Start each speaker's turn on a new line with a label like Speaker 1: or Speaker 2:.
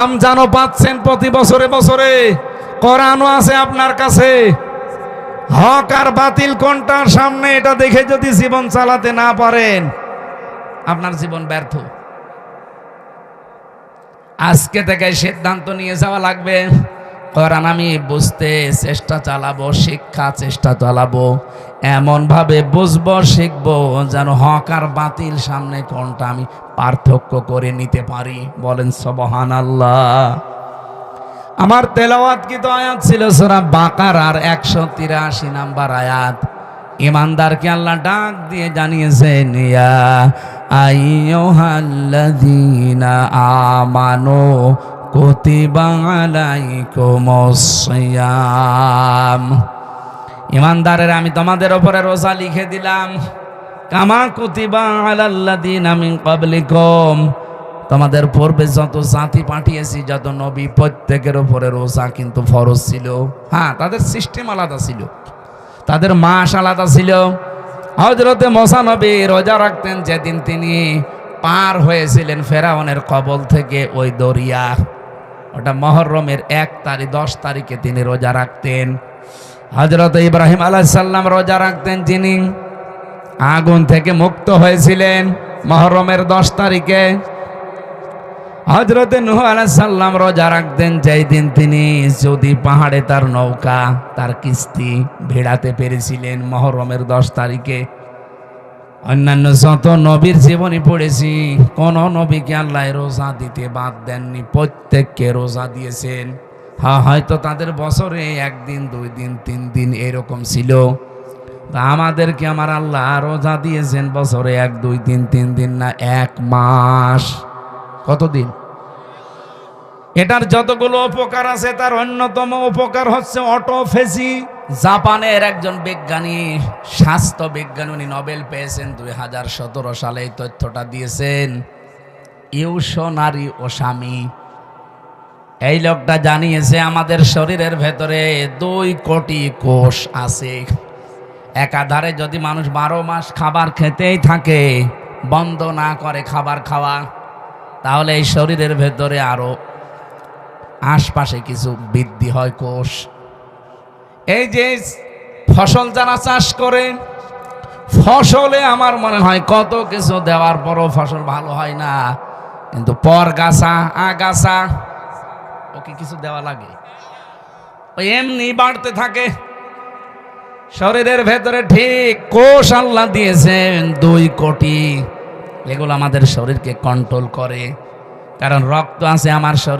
Speaker 1: রমজানও পাচ্ছেন প্রতি বছরে বছরে, কোরআনও আছে আপনার কাছে। হক আর বাতিল কোনটার সামনে এটা দেখে যদি জীবন চালাতে না পারেন, আপনার জীবন ব্যর্থ। আজকে থেকে সিদ্ধান্ত নিয়ে যাওয়া লাগবে, কোরআন আমি বুঝতে চেষ্টা চালাবো, শিক্ষা চেষ্টা চালাবো, এমন ভাবে বুঝবো শিখবো যেন হক আর বাতিল সামনে কোনটা আমি পার্থক্য করে নিতে পারি। বলেন সুবহানাল্লাহ। আমার তেলাওয়াতকৃত আয়াত ছিল সূরা বাকারার 183 নাম্বার আয়াত। ঈমানদারকে আল্লাহ ডাক দিয়ে জানিয়েছেন, ইয়া আইয়ুহাল্লাযীনা আমানু কুতিবা আলাইকুমুস সিয়াম। ঈমানদারেরা, আমি তোমাদের উপরে রোজা লিখে দিলাম, কামা কুতিবা আলাল্লাযীনা মিন ক্বাবলিকুম, তোমাদের পূর্বে যত জাতি পাঠিয়েছি, যত নবী, প্রত্যেকের উপরে রোজা কিন্তু ফরজ ছিল। হ্যাঁ, তাদের সিস্টেম আলাদা ছিল, তাদের মাস আলাদা ছিল। হযরতে মুসা নবী রোজা রাখতেন যেদিন তিনি পার হয়েছিলেন ফেরাউনের কবল থেকে ওই দরিয়া, ওটা মুহররমের 10 তারিখে তিনি রোজা রাখতেন। হযরত ইব্রাহিম আলাইহিস সালাম রোজা রাখতেন, যিনি আগুন থেকে মুক্ত হয়েছিলেন মুহররমের 10 তারিখে। হযরত নূহ আলাইহিস সালাম রোজা রাখতেন যেই দিন তিনি যদি পাহাড়ে তার নৌকা, তার কিস্তি ভিড়াতে পেরেছিলেন মুহররমের 10 তারিখে। অন্যান্য যত নবীর জীবনী পড়েছি, কোন নবীকে আল্লাহ রোজা দিতে বাদ দেননি, প্রত্যেককে রোজা দিয়েছেন। হ্যাঁ, হয়তো তাদের বছরে 1 দিন 2 দিন 3 দিন এরকম ছিল, আমাদেরকে আমার আল্লাহ রোজা দিয়েছেন বছরে 1 2 3 3 দিন না, 1 মাস। কতদিন? এটার যতগুলো উপকার আছে তার অন্যতম উপকার হচ্ছে অটোফেজি। জাপানের একজন বিজ্ঞানী, স্বাস্থ্য বিজ্ঞানী, উনি নোবেল পেয়েছেন 2017 সালে, এই তথ্যটা দিয়েছেন ইউশোনারি ওসামি। এই লোকটা জানিয়েছে আমাদের শরীরের ভেতরে 2 কোটি কোষ আছে। একাধারে যদি মানুষ 12 মাস খাবার খেতেই থাকে, বন্ধ না করে খাবার খাওয়া, তাহলে এই শরীরের ভেতরে আরো আশপাশে কিছু বৃদ্ধি হয় কোষ। এই যে ফসল যারা চাষ করে, ফসলে আমার মনে হয় কত কিছু দেওয়ার পরও ফসল ভালো হয় না, কিন্তু পরগাছা, আগাছা, ওকে কিছু দেওয়া লাগে, ওই এমনি বাড়তে থাকে শরীরের ভেতরে। ঠিক কোষ আল্লাহ দিয়েছেন 2 কোটি, এগুলো আমাদের শরীরকে কন্ট্রোল করে। কারণ রক্ত আছে আমার শরীর